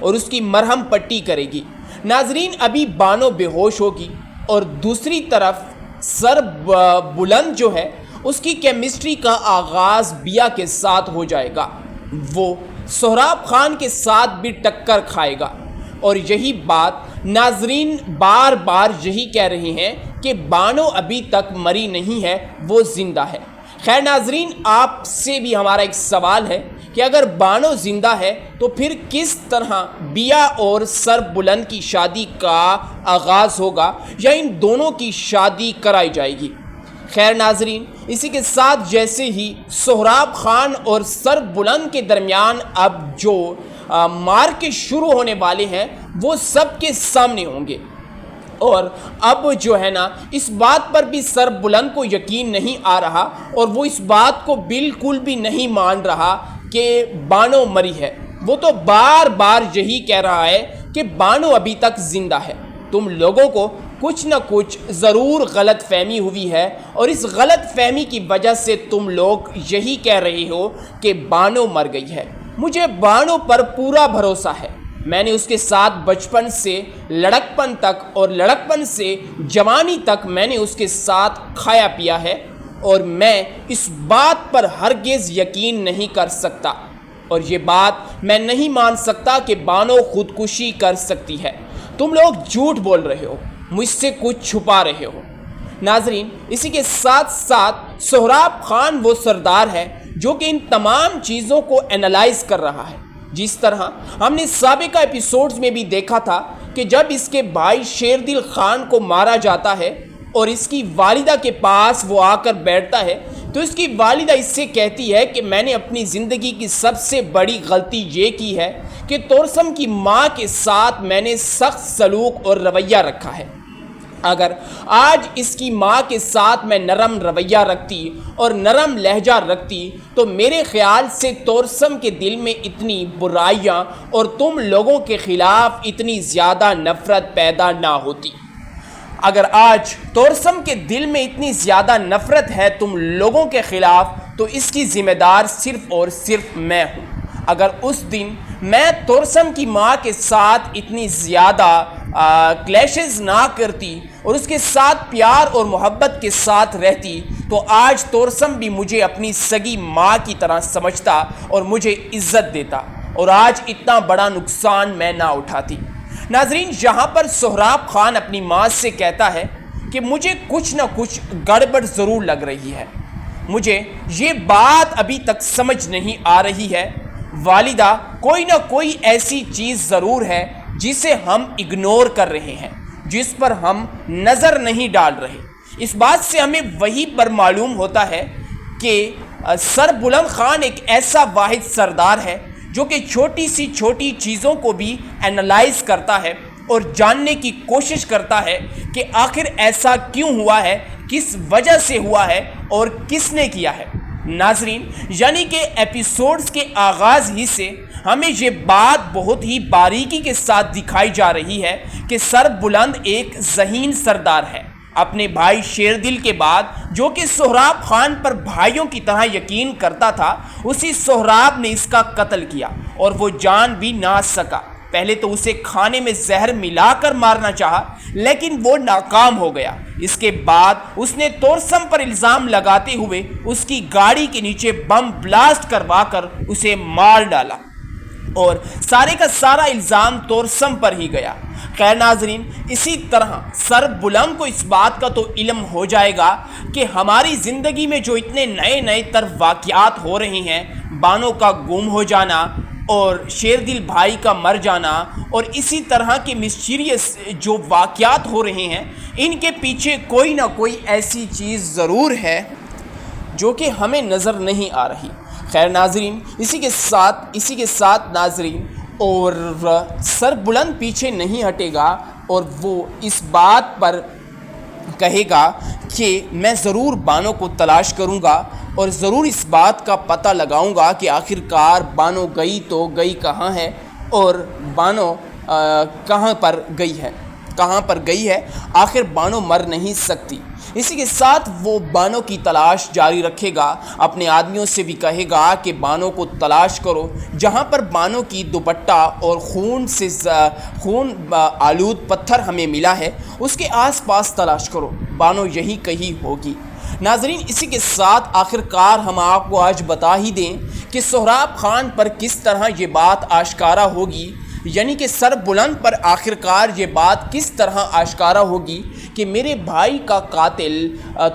اور اس کی مرہم پٹی کرے گی۔ ناظرین، ابھی بانو بے ہوش ہوگی اور دوسری طرف سر بلند جو ہے اس کی کیمسٹری کا آغاز بیا کے ساتھ ہو جائے گا۔ وہ سہراب خان کے ساتھ بھی ٹکر کھائے گا، اور یہی بات ناظرین بار بار یہی کہہ رہے ہیں کہ بانو ابھی تک مری نہیں ہے، وہ زندہ ہے۔ خیر ناظرین، آپ سے بھی ہمارا ایک سوال ہے کہ اگر بانو زندہ ہے تو پھر کس طرح بیا اور سر بلند کی شادی کا آغاز ہوگا، یا ان دونوں کی شادی کرائی جائے گی؟ خیر ناظرین، اسی کے ساتھ جیسے ہی سہراب خان اور سر بلند کے درمیان اب جو مارکے شروع ہونے والے ہیں وہ سب کے سامنے ہوں گے، اور اب جو ہے نا اس بات پر بھی سر بلند کو یقین نہیں آ رہا، اور وہ اس بات کو بالکل بھی نہیں مان رہا کہ بانو مری ہے۔ وہ تو بار بار یہی کہہ رہا ہے کہ بانو ابھی تک زندہ ہے۔ تم لوگوں کو کچھ نہ کچھ ضرور غلط فہمی ہوئی ہے، اور اس غلط فہمی کی وجہ سے تم لوگ یہی کہہ رہے ہو کہ بانو مر گئی ہے۔ مجھے بانو پر پورا بھروسہ ہے۔ میں نے اس کے ساتھ بچپن سے لڑکپن تک اور لڑکپن سے جوانی تک میں نے اس کے ساتھ کھایا پیا ہے، اور میں اس بات پر ہرگز یقین نہیں کر سکتا، اور یہ بات میں نہیں مان سکتا کہ بانو خودکشی کر سکتی ہے۔ تم لوگ جھوٹ بول رہے ہو، مجھ سے کچھ چھپا رہے ہو۔ ناظرین، اسی کے ساتھ ساتھ سہراب خان وہ سردار ہے جو کہ ان تمام چیزوں کو اینالائز کر رہا ہے۔ جس طرح ہم نے سابقہ ایپیسوڈز میں بھی دیکھا تھا کہ جب اس کے بھائی شیردل خان کو مارا جاتا ہے اور اس کی والدہ کے پاس وہ آ کر بیٹھتا ہے، تو اس کی والدہ اس سے کہتی ہے کہ میں نے اپنی زندگی کی سب سے بڑی غلطی یہ کی ہے کہ تورسم کی ماں کے ساتھ میں نے سخت سلوک اور رویہ رکھا ہے۔ اگر آج اس کی ماں کے ساتھ میں نرم رویہ رکھتی اور نرم لہجہ رکھتی تو میرے خیال سے تورسم کے دل میں اتنی برائیاں اور تم لوگوں کے خلاف اتنی زیادہ نفرت پیدا نہ ہوتی۔ اگر آج تورسم کے دل میں اتنی زیادہ نفرت ہے تم لوگوں کے خلاف، تو اس کی ذمہ دار صرف اور صرف میں ہوں۔ اگر اس دن میں تورسم کی ماں کے ساتھ اتنی زیادہ کلیشز نہ کرتی اور اس کے ساتھ پیار اور محبت کے ساتھ رہتی، تو آج تورسم بھی مجھے اپنی سگی ماں کی طرح سمجھتا اور مجھے عزت دیتا، اور آج اتنا بڑا نقصان میں نہ اٹھاتی۔ ناظرین، یہاں پر سہراب خان اپنی ماں سے کہتا ہے کہ مجھے کچھ نہ کچھ گڑبڑ ضرور لگ رہی ہے، مجھے یہ بات ابھی تک سمجھ نہیں آ رہی ہے، والدہ کوئی نہ کوئی ایسی چیز ضرور ہے جسے ہم اگنور کر رہے ہیں، جس پر ہم نظر نہیں ڈال رہے۔ اس بات سے ہمیں وہی پر معلوم ہوتا ہے کہ سر بلند خان ایک ایسا واحد سردار ہے جو کہ چھوٹی سی چھوٹی چیزوں کو بھی اینالائز کرتا ہے اور جاننے کی کوشش کرتا ہے کہ آخر ایسا کیوں ہوا ہے، کس وجہ سے ہوا ہے اور کس نے کیا ہے۔ ناظرین، یعنی کہ ایپیسوڈز کے آغاز ہی سے ہمیں یہ بات بہت ہی باریکی کے ساتھ دکھائی جا رہی ہے کہ سر بلند ایک ذہین سردار ہے۔ اپنے بھائی شیردل کے بعد جو کہ سہراب خان پر بھائیوں کی طرح یقین کرتا تھا، اسی سہراب نے اس کا قتل کیا اور وہ جان بھی نہ سکا۔ پہلے تو اسے کھانے میں زہر ملا کر مارنا چاہا، لیکن وہ ناکام ہو گیا۔ اس کے بعد اس نے تورسم پر الزام لگاتے ہوئے اس کی گاڑی کے نیچے بم بلاسٹ کروا کر اسے مار ڈالا، اور سارے کا سارا الزام تورسم پر ہی گیا۔ خیر ناظرین، اسی طرح سر بلند کو اس بات کا تو علم ہو جائے گا کہ ہماری زندگی میں جو اتنے نئے نئے تر واقعات ہو رہے ہیں، بانو کا گم ہو جانا اور شیردل بھائی کا مر جانا اور اسی طرح کے مسٹیریس جو واقعات ہو رہے ہیں، ان کے پیچھے کوئی نہ کوئی ایسی چیز ضرور ہے جو کہ ہمیں نظر نہیں آ رہی۔ خیر ناظرین، اسی کے ساتھ ناظرین، اور سر بلند پیچھے نہیں ہٹے گا اور وہ اس بات پر کہے گا کہ میں ضرور بانو کو تلاش کروں گا اور ضرور اس بات کا پتہ لگاؤں گا کہ آخر کار بانو گئی تو گئی کہاں ہے اور بانو کہاں پر گئی ہے۔ کہاں پر گئی ہے؟ آخر بانو مر نہیں سکتی۔ اسی کے ساتھ وہ بانو کی تلاش جاری رکھے گا، اپنے آدمیوں سے بھی کہے گا کہ بانو کو تلاش کرو، جہاں پر بانو کی دوپٹہ اور خون آلود پتھر ہمیں ملا ہے اس کے آس پاس تلاش کرو، بانو یہی کہیں ہوگی۔ ناظرین، اسی کے ساتھ آخرکار ہم آپ کو آج بتا ہی دیں کہ سہراب خان پر کس طرح یہ بات آشکارا ہوگی، یعنی کہ سر بلند پر آخرکار یہ بات کس طرح آشکارا ہوگی کہ میرے بھائی کا قاتل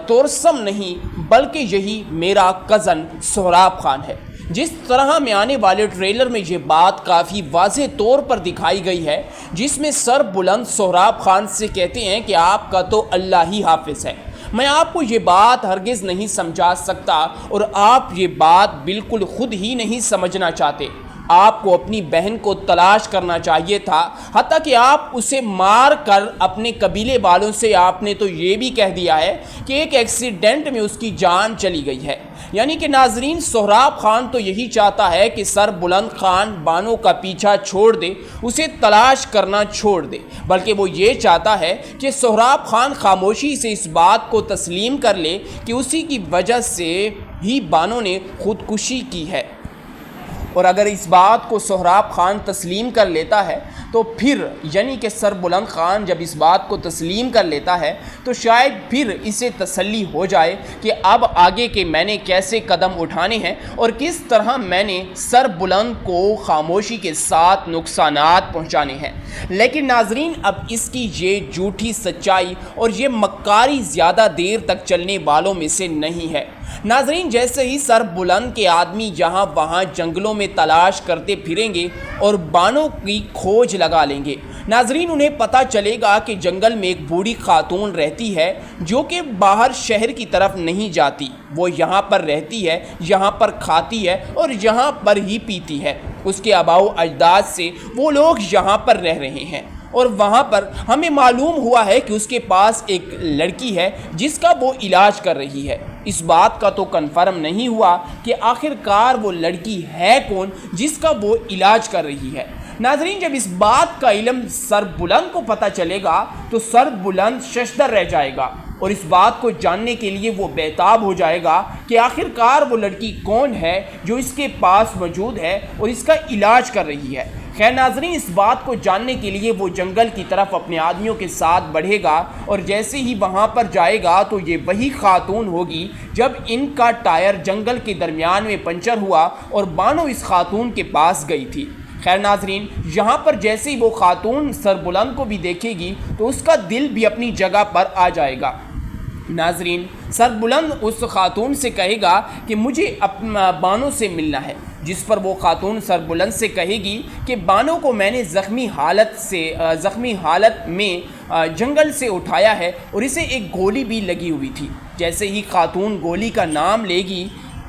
تورسم نہیں بلکہ یہی میرا کزن سہراب خان ہے۔ جس طرح میں آنے والے ٹریلر میں یہ بات کافی واضح طور پر دکھائی گئی ہے، جس میں سر بلند سہراب خان سے کہتے ہیں کہ آپ کا تو اللہ ہی حافظ ہے، میں آپ کو یہ بات ہرگز نہیں سمجھا سکتا اور آپ یہ بات بالکل خود ہی نہیں سمجھنا چاہتے، آپ کو اپنی بہن کو تلاش کرنا چاہیے تھا، حتیٰ کہ آپ اسے مار کر اپنے قبیلے والوں سے آپ نے تو یہ بھی کہہ دیا ہے کہ ایک ایکسیڈنٹ میں اس کی جان چلی گئی ہے۔ یعنی کہ ناظرین، سہراب خان تو یہی چاہتا ہے کہ سر بلند خان بانو کا پیچھا چھوڑ دے، اسے تلاش کرنا چھوڑ دے، بلکہ وہ یہ چاہتا ہے کہ سہراب خان خاموشی سے اس بات کو تسلیم کر لے کہ اسی کی وجہ سے ہی بانو نے خودکشی کی ہے۔ اور اگر اس بات کو سہراب خان تسلیم کر لیتا ہے تو پھر یعنی کہ سر بلند خان جب اس بات کو تسلیم کر لیتا ہے تو شاید پھر اسے تسلی ہو جائے کہ اب آگے کے میں نے کیسے قدم اٹھانے ہیں اور کس طرح میں نے سر بلند کو خاموشی کے ساتھ نقصانات پہنچانے ہیں۔ لیکن ناظرین، اب اس کی یہ جھوٹی سچائی اور یہ مکاری زیادہ دیر تک چلنے والوں میں سے نہیں ہے۔ ناظرین، جیسے ہی سر بلند کے آدمی یہاں وہاں جنگلوں میں تلاش کرتے پھریں گے اور بانو کی کھوج لگا لیں گے، ناظرین انہیں پتہ چلے گا کہ جنگل میں ایک بوڑھی خاتون رہتی ہے جو کہ باہر شہر کی طرف نہیں جاتی، وہ یہاں پر رہتی ہے، یہاں پر کھاتی ہے اور یہاں پر ہی پیتی ہے۔ اس کے آباؤ اجداد سے وہ لوگ یہاں پر رہ رہے ہیں اور وہاں پر ہمیں معلوم ہوا ہے کہ اس کے پاس ایک لڑکی ہے جس کا وہ علاج کر رہی ہے۔ اس بات کا تو کنفرم نہیں ہوا کہ آخرکار وہ لڑکی ہے کون جس کا وہ علاج کر رہی ہے۔ ناظرین، جب اس بات کا علم سر بلند کو پتہ چلے گا تو سر بلند ششدر رہ جائے گا اور اس بات کو جاننے کے لیے وہ بےتاب ہو جائے گا کہ آخرکار وہ لڑکی کون ہے جو اس کے پاس موجود ہے اور اس کا علاج کر رہی ہے۔ خیر ناظرین، اس بات کو جاننے کے لیے وہ جنگل کی طرف اپنے آدمیوں کے ساتھ بڑھے گا اور جیسے ہی وہاں پر جائے گا تو یہ وہی خاتون ہوگی جب ان کا ٹائر جنگل کے درمیان میں پنچر ہوا اور بانو اس خاتون کے پاس گئی تھی۔ خیر ناظرین، یہاں پر جیسے ہی وہ خاتون سر بلند کو بھی دیکھے گی تو اس کا دل بھی اپنی جگہ پر آ جائے گا۔ ناظرین، سر بلند اس خاتون سے کہے گا کہ مجھے بانو سے ملنا ہے، جس پر وہ خاتون سر بلند سے کہے گی کہ بانو کو میں نے زخمی حالت میں جنگل سے اٹھایا ہے اور اسے ایک گولی بھی لگی ہوئی تھی۔ جیسے ہی خاتون گولی کا نام لے گی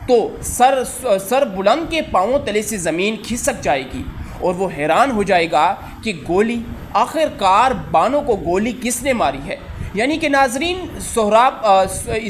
تو سر بلند کے پاؤں تلے سے زمین کھسک جائے گی اور وہ حیران ہو جائے گا کہ گولی، آخرکار بانو کو گولی کس نے ماری ہے۔ یعنی کہ ناظرین،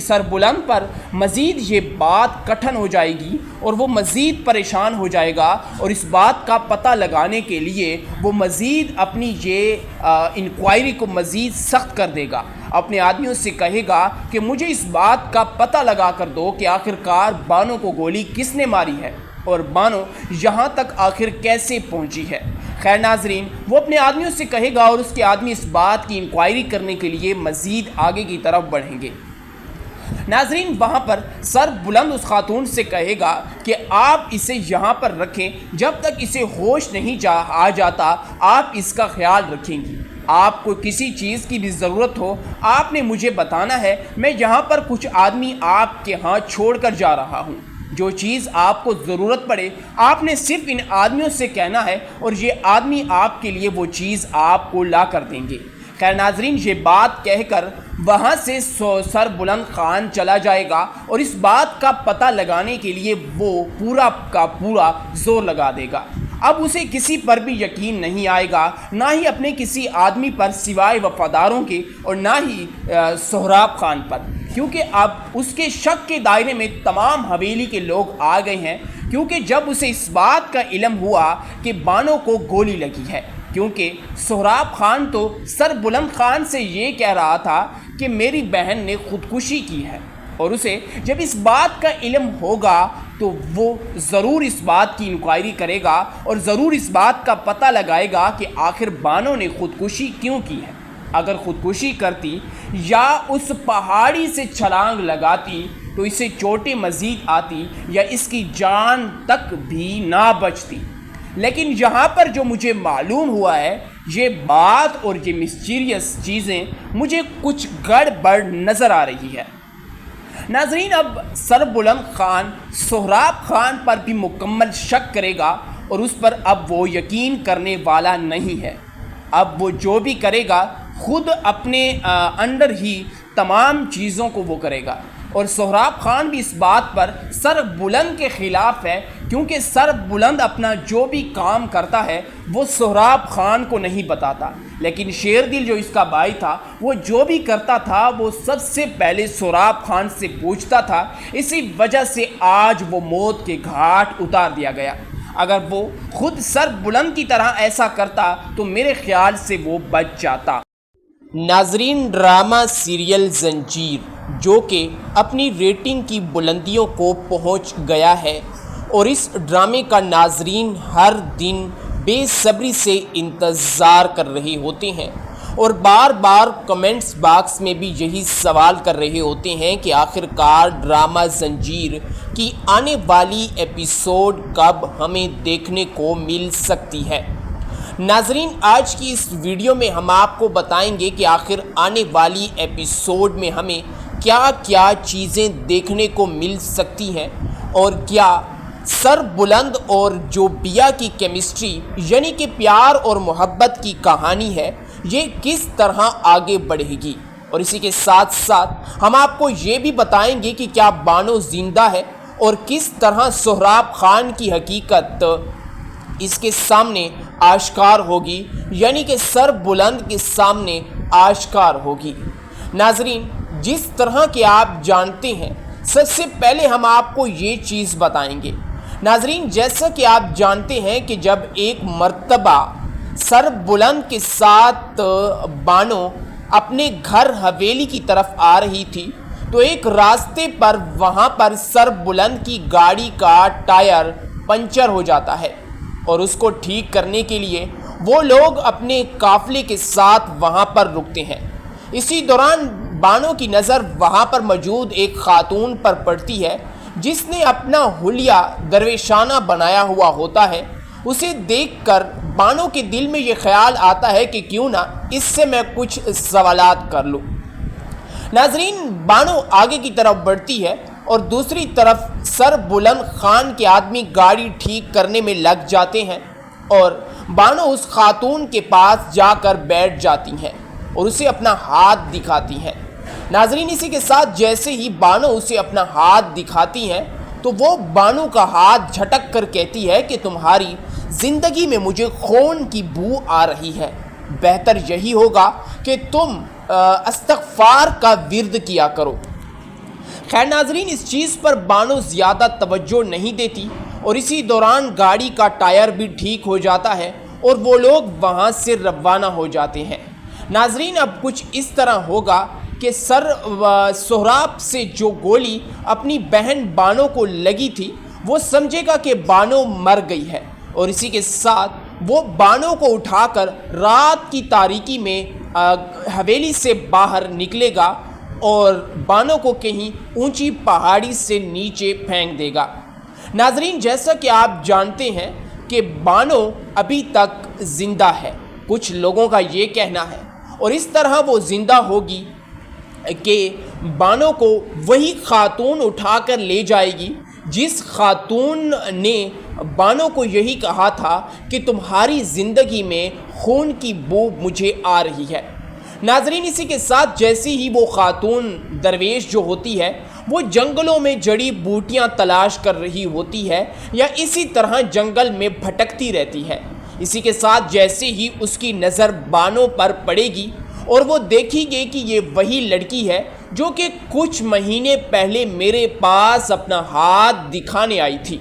سر بلند پر مزید یہ بات کٹھن ہو جائے گی اور وہ مزید پریشان ہو جائے گا اور اس بات کا پتہ لگانے کے لیے وہ مزید اپنی یہ انکوائری کو مزید سخت کر دے گا، اپنے آدمیوں سے کہے گا کہ مجھے اس بات کا پتہ لگا کر دو کہ آخرکار بانو کو گولی کس نے ماری ہے اور بانو یہاں تک آخر کیسے پہنچی ہے۔ خیر ناظرین، وہ اپنے آدمیوں سے کہے گا اور اس کے آدمی اس بات کی انکوائری کرنے کے لیے مزید آگے کی طرف بڑھیں گے۔ ناظرین، وہاں پر سر بلند اس خاتون سے کہے گا کہ آپ اسے یہاں پر رکھیں، جب تک اسے ہوش نہیں آ جاتا آپ اس کا خیال رکھیں گی۔ آپ کو کسی چیز کی بھی ضرورت ہو آپ نے مجھے بتانا ہے، میں یہاں پر کچھ آدمی آپ کے ہاں چھوڑ کر جا رہا ہوں، جو چیز آپ کو ضرورت پڑے آپ نے صرف ان آدمیوں سے کہنا ہے اور یہ آدمی آپ کے لیے وہ چیز آپ کو لا کر دیں گے۔ خیر ناظرین، یہ بات کہہ کر وہاں سے سر بلند خان چلا جائے گا اور اس بات کا پتہ لگانے کے لیے وہ پورا کا پورا زور لگا دے گا۔ اب اسے کسی پر بھی یقین نہیں آئے گا، نہ ہی اپنے کسی آدمی پر سوائے وفاداروں کے اور نہ ہی سہراب خان پر، کیونکہ اب اس کے شک کے دائرے میں تمام حویلی کے لوگ آ گئے ہیں، کیونکہ جب اسے اس بات کا علم ہوا کہ بانو کو گولی لگی ہے کیونکہ سہراب خان تو سر بلند خان سے یہ کہہ رہا تھا کہ میری بہن نے خودکشی کی ہے، اور اسے جب اس بات کا علم ہوگا تو وہ ضرور اس بات کی انکوائری کرے گا اور ضرور اس بات کا پتہ لگائے گا کہ آخر بانو نے خودکشی کیوں کی ہے۔ اگر خودکشی کرتی یا اس پہاڑی سے چھلانگ لگاتی تو اسے چوٹیں مزید آتی یا اس کی جان تک بھی نہ بچتی، لیکن یہاں پر جو مجھے معلوم ہوا ہے یہ بات اور یہ مسٹیریس چیزیں مجھے کچھ گڑبڑ نظر آ رہی ہے۔ ناظرین، اب سر بلند خان سہراب خان پر بھی مکمل شک کرے گا اور اس پر اب وہ یقین کرنے والا نہیں ہے۔ اب وہ جو بھی کرے گا خود اپنے انڈر ہی تمام چیزوں کو وہ کرے گا، اور سہراب خان بھی اس بات پر سر بلند کے خلاف ہے، کیونکہ سر بلند اپنا جو بھی کام کرتا ہے وہ سہراب خان کو نہیں بتاتا، لیکن شیر دل جو اس کا بھائی تھا وہ جو بھی کرتا تھا وہ سب سے پہلے سہراب خان سے پوچھتا تھا۔ اسی وجہ سے آج وہ موت کے گھاٹ اتار دیا گیا۔ اگر وہ خود سر بلند کی طرح ایسا کرتا تو میرے خیال سے وہ بچ جاتا۔ ناظرین، ڈرامہ سیریل زنجیر جو کہ اپنی ریٹنگ کی بلندیوں کو پہنچ گیا ہے، اور اس ڈرامے کا ناظرین ہر دن بے صبری سے انتظار کر رہے ہوتے ہیں اور بار بار کمنٹس باکس میں بھی یہی سوال کر رہے ہوتے ہیں کہ آخر کار ڈرامہ زنجیر کی آنے والی ایپیسوڈ کب ہمیں دیکھنے کو مل سکتی ہے۔ ناظرین، آج کی اس ویڈیو میں ہم آپ کو بتائیں گے کہ آخر آنے والی ایپیسوڈ میں ہمیں کیا کیا چیزیں دیکھنے کو مل سکتی ہیں، اور کیا سر بلند اور جو بیا کی کیمسٹری یعنی کہ پیار اور محبت کی کہانی ہے یہ کس طرح آگے بڑھے گی، اور اسی کے ساتھ ساتھ ہم آپ کو یہ بھی بتائیں گے کہ کیا بانو زندہ ہے اور کس طرح سہراب خان کی حقیقت اس کے سامنے آشکار ہوگی، یعنی کہ سر بلند کے سامنے آشکار ہوگی۔ ناظرین، جس طرح کہ آپ جانتے ہیں، سب سے پہلے ہم آپ کو یہ چیز بتائیں گے۔ ناظرین، جیسا کہ آپ جانتے ہیں کہ جب ایک مرتبہ سر بلند کے ساتھ بانو اپنے گھر حویلی کی طرف آ رہی تھی تو ایک راستے پر وہاں پر سر بلند کی گاڑی کا ٹائر پنچر ہو جاتا ہے، اور اس کو ٹھیک کرنے کے لیے وہ لوگ اپنے قافلے کے ساتھ وہاں پر رکتے ہیں۔ اسی دوران بانو کی نظر وہاں پر موجود ایک خاتون پر پڑتی ہے جس نے اپنا حلیہ درویشانہ بنایا ہوا ہوتا ہے۔ اسے دیکھ کر بانو کے دل میں یہ خیال آتا ہے کہ کیوں نہ اس سے میں کچھ سوالات کر لوں۔ ناظرین، بانو آگے کی طرف بڑھتی ہے اور دوسری طرف سر بلند خان کے آدمی گاڑی ٹھیک کرنے میں لگ جاتے ہیں، اور بانو اس خاتون کے پاس جا کر بیٹھ جاتی ہیں اور اسے اپنا ہاتھ دکھاتی ہیں۔ ناظرین، اسی کے ساتھ جیسے ہی بانو اسے اپنا ہاتھ دکھاتی ہیں تو وہ بانو کا ہاتھ جھٹک کر کہتی ہے کہ تمہاری زندگی میں مجھے خون کی بو آ رہی ہے، بہتر یہی ہوگا کہ تم استغفار کا ورد کیا کرو۔ خیر ناظرین، اس چیز پر بانو زیادہ توجہ نہیں دیتی اور اسی دوران گاڑی کا ٹائر بھی ٹھیک ہو جاتا ہے اور وہ لوگ وہاں سے روانہ ہو جاتے ہیں۔ ناظرین، اب کچھ اس طرح ہوگا کہ سہراب سے جو گولی اپنی بہن بانو کو لگی تھی وہ سمجھے گا کہ بانو مر گئی ہے، اور اسی کے ساتھ وہ بانو کو اٹھا کر رات کی تاریکی میں حویلی سے باہر نکلے گا اور بانو کو کہیں اونچی پہاڑی سے نیچے پھینک دے گا۔ ناظرین، جیسا کہ آپ جانتے ہیں کہ بانو ابھی تک زندہ ہے، کچھ لوگوں کا یہ کہنا ہے، اور اس طرح وہ زندہ ہوگی کہ بانو کو وہی خاتون اٹھا کر لے جائے گی جس خاتون نے بانو کو یہی کہا تھا کہ تمہاری زندگی میں خون کی بو مجھے آ رہی ہے۔ ناظرین، اسی کے ساتھ جیسے ہی وہ خاتون درویش جو ہوتی ہے وہ جنگلوں میں جڑی بوٹیاں تلاش کر رہی ہوتی ہے یا اسی طرح جنگل میں بھٹکتی رہتی ہے، اسی کے ساتھ جیسے ہی اس کی نظر بانو پر پڑے گی اور وہ دیکھی گئی کہ یہ وہی لڑکی ہے جو کہ کچھ مہینے پہلے میرے پاس اپنا ہاتھ دکھانے آئی تھی۔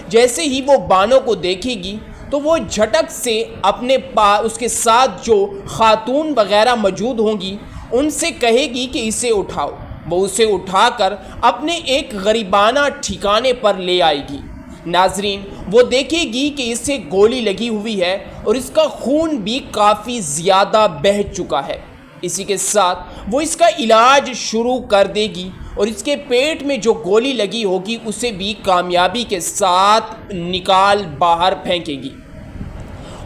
جیسے ہی وہ بانو کو دیکھے گی تو وہ جھٹک سے اپنے اس کے ساتھ جو خاتون وغیرہ موجود ہوں گی ان سے کہے گی کہ اسے اٹھاؤ۔ وہ اسے اٹھا کر اپنے ایک غریبانہ ٹھکانے پر لے آئے گی۔ ناظرین، وہ دیکھے گی کہ اسے گولی لگی ہوئی ہے اور اس کا خون بھی کافی زیادہ بہہ چکا ہے۔ اسی کے ساتھ وہ اس کا علاج شروع کر دے گی اور اس کے پیٹ میں جو گولی لگی ہوگی اسے بھی کامیابی کے ساتھ نکال باہر پھینکے گی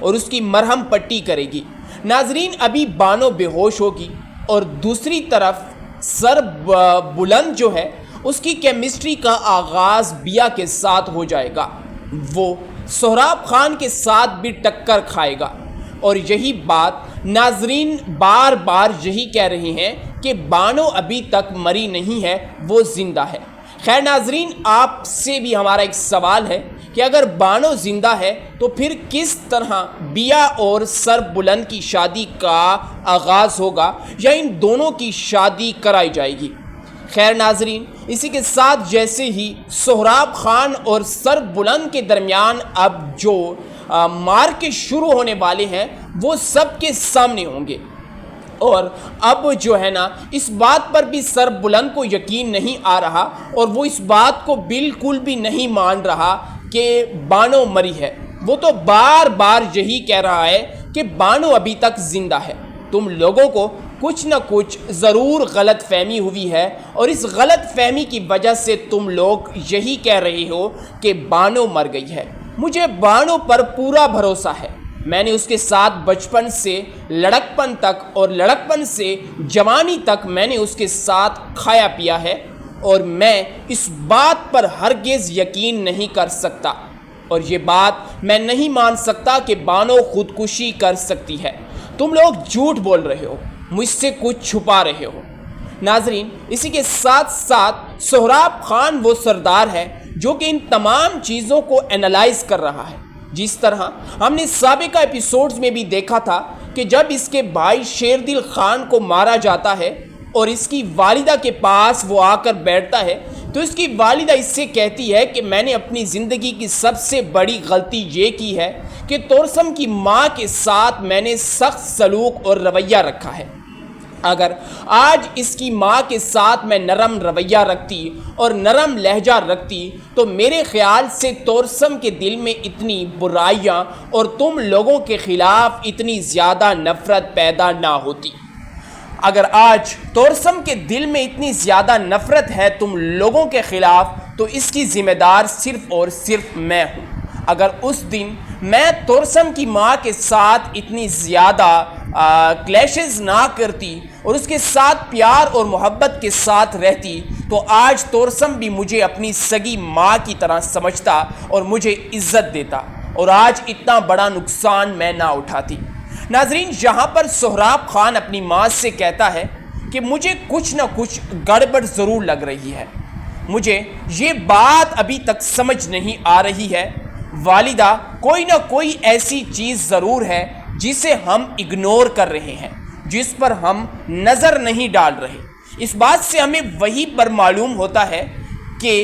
اور اس کی مرہم پٹی کرے گی۔ ناظرین، ابھی بانو بے ہوش ہوگی اور دوسری طرف سر بلند جو ہے اس کی کیمسٹری کا آغاز بیا کے ساتھ ہو جائے گا۔ وہ سہراب خان کے ساتھ بھی ٹکر کھائے گا اور یہی بات ناظرین بار بار یہی کہہ رہے ہیں کہ بانو ابھی تک مری نہیں ہے، وہ زندہ ہے۔ خیر ناظرین، آپ سے بھی ہمارا ایک سوال ہے کہ اگر بانو زندہ ہے تو پھر کس طرح بیا اور سر بلند کی شادی کا آغاز ہوگا یا ان دونوں کی شادی کرائی جائے گی؟ خیر ناظرین، اسی کے ساتھ جیسے ہی سہراب خان اور سر بلند کے درمیان اب جو مارکے شروع ہونے والے ہیں وہ سب کے سامنے ہوں گے، اور اب جو ہے نا اس بات پر بھی سر بلند کو یقین نہیں آ رہا اور وہ اس بات کو بالکل بھی نہیں مان رہا کہ بانو مری ہے۔ وہ تو بار بار یہی کہہ رہا ہے کہ بانو ابھی تک زندہ ہے۔ تم لوگوں کو کچھ نہ کچھ ضرور غلط فہمی ہوئی ہے اور اس غلط فہمی کی وجہ سے تم لوگ یہی کہہ رہے ہو کہ بانو مر گئی ہے۔ مجھے بانو پر پورا بھروسہ ہے۔ میں نے اس کے ساتھ بچپن سے لڑکپن تک اور لڑکپن سے جوانی تک میں نے اس کے ساتھ کھایا پیا ہے اور میں اس بات پر ہرگز یقین نہیں کر سکتا، اور یہ بات میں نہیں مان سکتا کہ بانو خودکشی کر سکتی ہے۔ تم لوگ جھوٹ بول رہے ہو، مجھ سے کچھ چھپا رہے ہو۔ ناظرین، اسی کے ساتھ ساتھ سہراب خان وہ سردار ہے جو کہ ان تمام چیزوں کو اینالائز کر رہا ہے۔ جس طرح ہم نے سابقہ ایپیسوڈز میں بھی دیکھا تھا کہ جب اس کے بھائی شیردل خان کو مارا جاتا ہے اور اس کی والدہ کے پاس وہ آ کر بیٹھتا ہے تو اس کی والدہ اس سے کہتی ہے کہ میں نے اپنی زندگی کی سب سے بڑی غلطی یہ کی ہے کہ تورسم کی ماں کے ساتھ میں نے سخت سلوک اور رویہ رکھا ہے۔ اگر آج اس کی ماں کے ساتھ میں نرم رویہ رکھتی اور نرم لہجہ رکھتی تو میرے خیال سے تورسم کے دل میں اتنی برائیاں اور تم لوگوں کے خلاف اتنی زیادہ نفرت پیدا نہ ہوتی۔ اگر آج تورسم کے دل میں اتنی زیادہ نفرت ہے تم لوگوں کے خلاف تو اس کی ذمہ دار صرف اور صرف میں ہوں۔ اگر اس دن میں تورسم کی ماں کے ساتھ اتنی زیادہ کلیشز نہ کرتی اور اس کے ساتھ پیار اور محبت کے ساتھ رہتی تو آج تورسم بھی مجھے اپنی سگی ماں کی طرح سمجھتا اور مجھے عزت دیتا اور آج اتنا بڑا نقصان میں نہ اٹھاتی۔ ناظرین، یہاں پر سہراب خان اپنی ماں سے کہتا ہے کہ مجھے کچھ نہ کچھ گڑبڑ ضرور لگ رہی ہے، مجھے یہ بات ابھی تک سمجھ نہیں آ رہی ہے، والدہ کوئی نہ کوئی ایسی چیز ضرور ہے جسے ہم اگنور کر رہے ہیں، جس پر ہم نظر نہیں ڈال رہے۔ اس بات سے ہمیں وہی پر معلوم ہوتا ہے کہ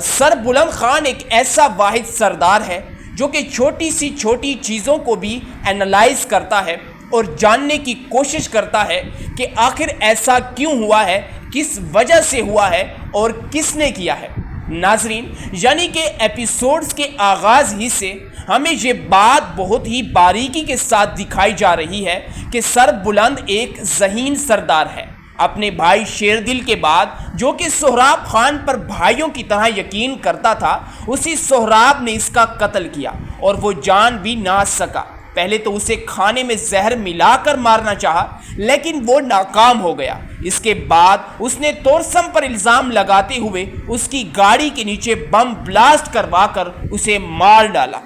سر بلند خان ایک ایسا واحد سردار ہے جو کہ چھوٹی سی چھوٹی چیزوں کو بھی اینالائز کرتا ہے اور جاننے کی کوشش کرتا ہے کہ آخر ایسا کیوں ہوا ہے، کس وجہ سے ہوا ہے اور کس نے کیا ہے۔ ناظرین، یعنی کہ ایپیسوڈز کے آغاز ہی سے ہمیں یہ بات بہت ہی باریکی کے ساتھ دکھائی جا رہی ہے کہ سر بلند ایک ذہین سردار ہے۔ اپنے بھائی شیردل کے بعد جو کہ سہراب خان پر بھائیوں کی طرح یقین کرتا تھا، اسی سہراب نے اس کا قتل کیا اور وہ جان بھی نہ سکا۔ پہلے تو اسے کھانے میں زہر ملا کر مارنا چاہا لیکن وہ ناکام ہو گیا۔ اس کے بعد اس نے تورسم پر الزام لگاتے ہوئے اس کی گاڑی کے نیچے بم بلاسٹ کروا کر اسے مار ڈالا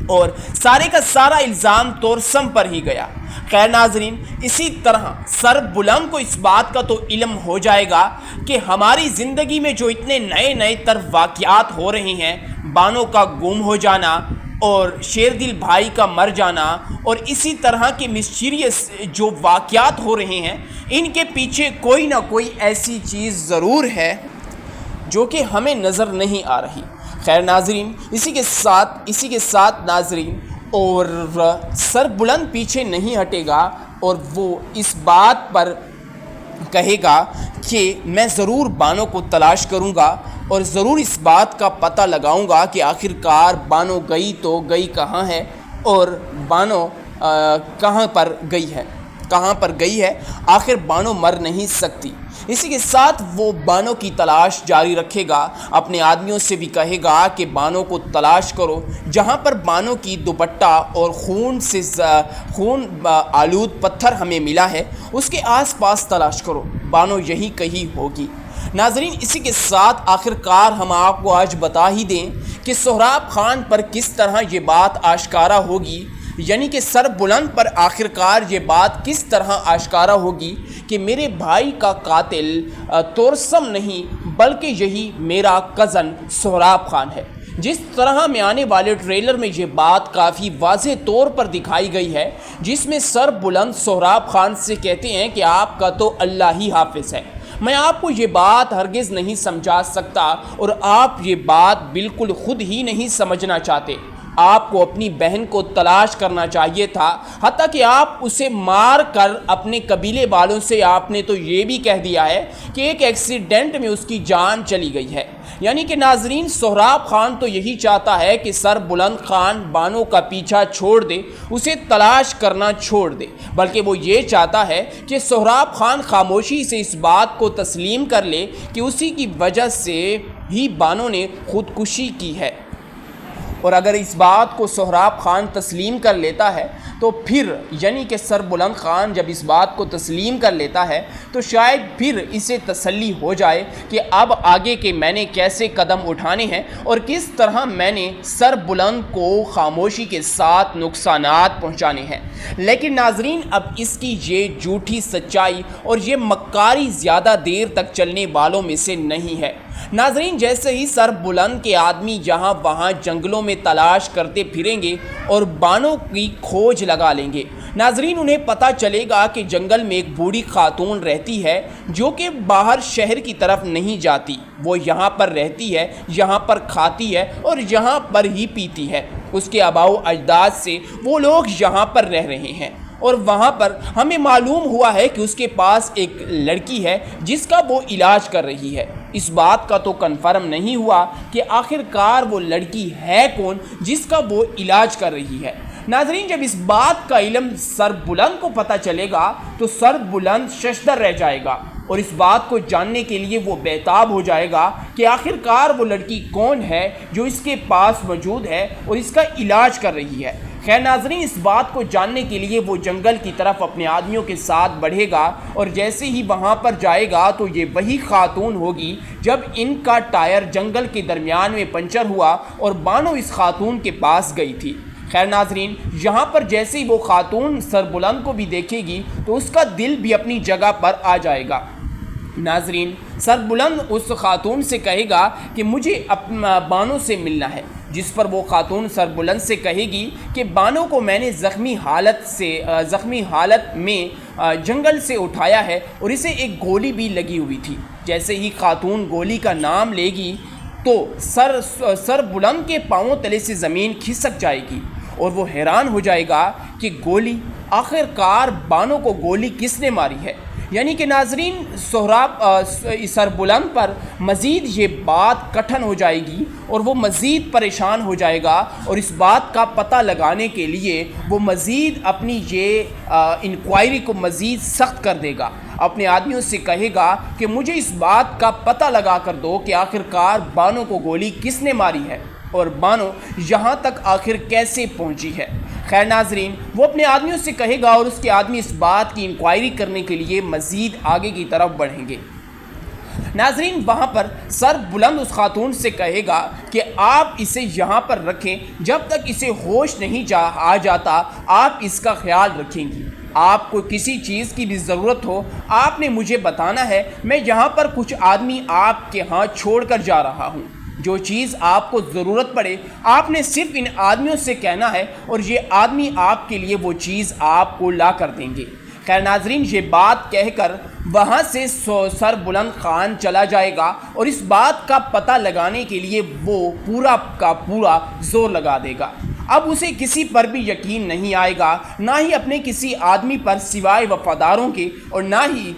اور سارے کا سارا الزام تورسم پر ہی گیا۔ خیر ناظرین، اسی طرح سر بلند کو اس بات کا تو علم ہو جائے گا کہ ہماری زندگی میں جو اتنے نئے نئے تر واقعات ہو رہے ہیں، بانو کا گم ہو جانا اور شیردل بھائی کا مر جانا اور اسی طرح کے مسٹیریس جو واقعات ہو رہے ہیں، ان کے پیچھے کوئی نہ کوئی ایسی چیز ضرور ہے جو کہ ہمیں نظر نہیں آ رہی۔ خیر ناظرین، اسی کے ساتھ ناظرین اور سر بلند پیچھے نہیں ہٹے گا اور وہ اس بات پر کہے گا کہ میں ضرور بانو کو تلاش کروں گا اور ضرور اس بات کا پتہ لگاؤں گا کہ آخر کار بانو گئی تو گئی کہاں ہے اور بانو کہاں پر گئی ہے آخر بانو مر نہیں سکتی۔ اسی کے ساتھ وہ بانو کی تلاش جاری رکھے گا، اپنے آدمیوں سے بھی کہے گا کہ بانو کو تلاش کرو، جہاں پر بانو کی دوپٹہ اور خون آلود پتھر ہمیں ملا ہے اس کے آس پاس تلاش کرو، بانو یہی کہیں ہوگی۔ ناظرین، اسی کے ساتھ آخر کار ہم آپ کو آج بتا ہی دیں کہ سہراب خان پر کس طرح یہ بات آشکارا ہوگی، یعنی کہ سر بلند پر آخر کار یہ بات کس طرح آشکارا ہوگی کہ میرے بھائی کا قاتل تورسم نہیں بلکہ یہی میرا کزن سہراب خان ہے۔ جس طرح میں آنے والے ٹریلر میں یہ بات کافی واضح طور پر دکھائی گئی ہے، جس میں سر بلند سہراب خان سے کہتے ہیں کہ آپ کا تو اللہ ہی حافظ ہے، میں آپ کو یہ بات ہرگز نہیں سمجھا سکتا اور آپ یہ بات بالکل خود ہی نہیں سمجھنا چاہتے، آپ کو اپنی بہن کو تلاش کرنا چاہیے تھا، حتیٰ کہ آپ اسے مار کر اپنے قبیلے والوں سے آپ نے تو یہ بھی کہہ دیا ہے کہ ایک ایکسیڈنٹ میں اس کی جان چلی گئی ہے۔ یعنی کہ ناظرین، سہراب خان تو یہی چاہتا ہے کہ سر بلند خان بانو کا پیچھا چھوڑ دے، اسے تلاش کرنا چھوڑ دے، بلکہ وہ یہ چاہتا ہے کہ سہراب خان خاموشی سے اس بات کو تسلیم کر لے کہ اسی کی وجہ سے ہی بانو نے خودکشی کی ہے۔ اور اگر اس بات کو سہراب خان تسلیم کر لیتا ہے تو پھر یعنی کہ سر بلند خان جب اس بات کو تسلیم کر لیتا ہے تو شاید پھر اسے تسلی ہو جائے کہ اب آگے کے میں نے کیسے قدم اٹھانے ہیں اور کس طرح میں نے سر بلند کو خاموشی کے ساتھ نقصانات پہنچانے ہیں۔ لیکن ناظرین، اب اس کی یہ جھوٹی سچائی اور یہ مکاری زیادہ دیر تک چلنے والوں میں سے نہیں ہے۔ ناظرین، جیسے ہی سر بلند کے آدمی جہاں وہاں جنگلوں میں تلاش کرتے پھریں گے اور بانو کی کھوج لگا لیں گے، ناظرین انہیں پتہ چلے گا کہ جنگل میں ایک بوڑھی خاتون رہتی ہے جو کہ باہر شہر کی طرف نہیں جاتی، وہ یہاں پر رہتی ہے، یہاں پر کھاتی ہے اور یہاں پر ہی پیتی ہے۔ اس کے آباؤ اجداد سے وہ لوگ یہاں پر رہ رہے ہیں اور وہاں پر ہمیں معلوم ہوا ہے کہ اس کے پاس ایک لڑکی ہے جس کا وہ علاج کر رہی ہے۔ اس بات کا تو کنفرم نہیں ہوا کہ آخر کار وہ لڑکی ہے کون جس کا وہ علاج کر رہی ہے۔ ناظرین، جب اس بات کا علم سر بلند کو پتہ چلے گا تو سر بلند ششدر رہ جائے گا اور اس بات کو جاننے کے لیے وہ بےتاب ہو جائے گا کہ آخر کار وہ لڑکی کون ہے جو اس کے پاس موجود ہے اور اس کا علاج کر رہی ہے۔ خیر ناظرین، اس بات کو جاننے کے لیے وہ جنگل کی طرف اپنے آدمیوں کے ساتھ بڑھے گا اور جیسے ہی وہاں پر جائے گا تو یہ وہی خاتون ہوگی جب ان کا ٹائر جنگل کے درمیان میں پنچر ہوا اور بانو اس خاتون کے پاس گئی تھی۔ خیر ناظرین، یہاں پر جیسے ہی وہ خاتون سر بلند کو بھی دیکھے گی تو اس کا دل بھی اپنی جگہ پر آ جائے گا۔ ناظرین، سر بلند اس خاتون سے کہے گا کہ مجھے بانو سے ملنا ہے، جس پر وہ خاتون سر بلند سے کہے گی کہ بانو کو میں نے زخمی حالت میں جنگل سے اٹھایا ہے اور اسے ایک گولی بھی لگی ہوئی تھی۔ جیسے ہی خاتون گولی کا نام لے گی تو سر بلند کے پاؤں تلے سے زمین کھسک جائے گی اور وہ حیران ہو جائے گا کہ گولی، آخر کار بانو کو گولی کس نے ماری ہے۔ یعنی کہ ناظرین، سر بلند پر مزید یہ بات کٹھن ہو جائے گی اور وہ مزید پریشان ہو جائے گا اور اس بات کا پتہ لگانے کے لیے وہ مزید اپنی یہ انکوائری کو مزید سخت کر دے گا، اپنے آدمیوں سے کہے گا کہ مجھے اس بات کا پتہ لگا کر دو کہ آخر کار بانو کو گولی کس نے ماری ہے اور بانو یہاں تک آخر کیسے پہنچی ہے۔ خیر ناظرین، وہ اپنے آدمیوں سے کہے گا اور اس کے آدمی اس بات کی انکوائری کرنے کے لیے مزید آگے کی طرف بڑھیں گے۔ ناظرین، وہاں پر سر بلند اس خاتون سے کہے گا کہ آپ اسے یہاں پر رکھیں، جب تک اسے ہوش نہیں آ جاتا آپ اس کا خیال رکھیں گی۔ آپ کو کسی چیز کی بھی ضرورت ہو آپ نے مجھے بتانا ہے، میں یہاں پر کچھ آدمی آپ کے ہاں چھوڑ کر جا رہا ہوں۔ جو چیز آپ کو ضرورت پڑے آپ نے صرف ان آدمیوں سے کہنا ہے اور یہ آدمی آپ کے لیے وہ چیز آپ کو لا کر دیں گے۔ خیر ناظرین، یہ بات کہہ کر وہاں سے سر بلند خان چلا جائے گا اور اس بات کا پتہ لگانے کے لیے وہ پورا کا پورا زور لگا دے گا۔ اب اسے کسی پر بھی یقین نہیں آئے گا، نہ ہی اپنے کسی آدمی پر سوائے وفاداروں کے، اور نہ ہی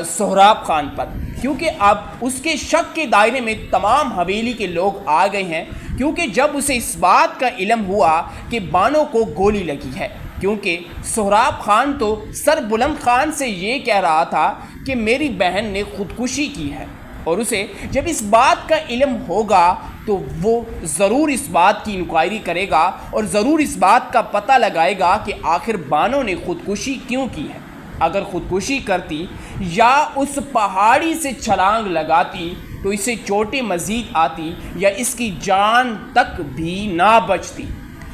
سہراب خان پر، کیونکہ اب اس کے شک کے دائرے میں تمام حویلی کے لوگ آ گئے ہیں، کیونکہ جب اسے اس بات کا علم ہوا کہ بانو کو گولی لگی ہے، کیونکہ سہراب خان تو سر بلند خان سے یہ کہہ رہا تھا کہ میری بہن نے خودکشی کی ہے، اور اسے جب اس بات کا علم ہوگا تو وہ ضرور اس بات کی انکوائری کرے گا اور ضرور اس بات کا پتہ لگائے گا کہ آخر بانو نے خودکشی کیوں کی ہے۔ اگر خودکشی کرتی یا اس پہاڑی سے چھلانگ لگاتی تو اسے چوٹیں مزید آتی یا اس کی جان تک بھی نہ بچتی،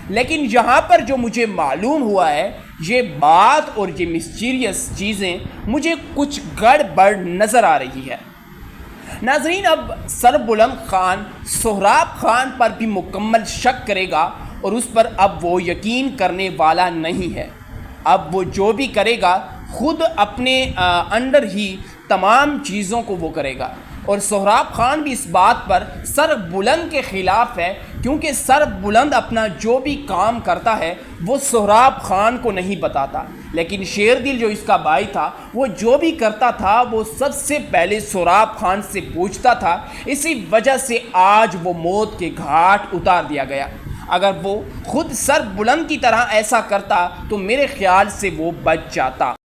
لیکن یہاں پر جو مجھے معلوم ہوا ہے یہ بات اور یہ مسٹیریس چیزیں مجھے کچھ گڑبڑ نظر آ رہی ہے۔ ناظرین، اب سر بلند خان سہراب خان پر بھی مکمل شک کرے گا اور اس پر اب وہ یقین کرنے والا نہیں ہے۔ اب وہ جو بھی کرے گا خود اپنے انڈر ہی تمام چیزوں کو وہ کرے گا، اور سہراب خان بھی اس بات پر سر بلند کے خلاف ہے، کیونکہ سر بلند اپنا جو بھی کام کرتا ہے وہ سہراب خان کو نہیں بتاتا، لیکن شیردل جو اس کا بھائی تھا وہ جو بھی کرتا تھا وہ سب سے پہلے سہراب خان سے پوچھتا تھا، اسی وجہ سے آج وہ موت کے گھاٹ اتار دیا گیا۔ اگر وہ خود سر بلند کی طرح ایسا کرتا تو میرے خیال سے وہ بچ جاتا۔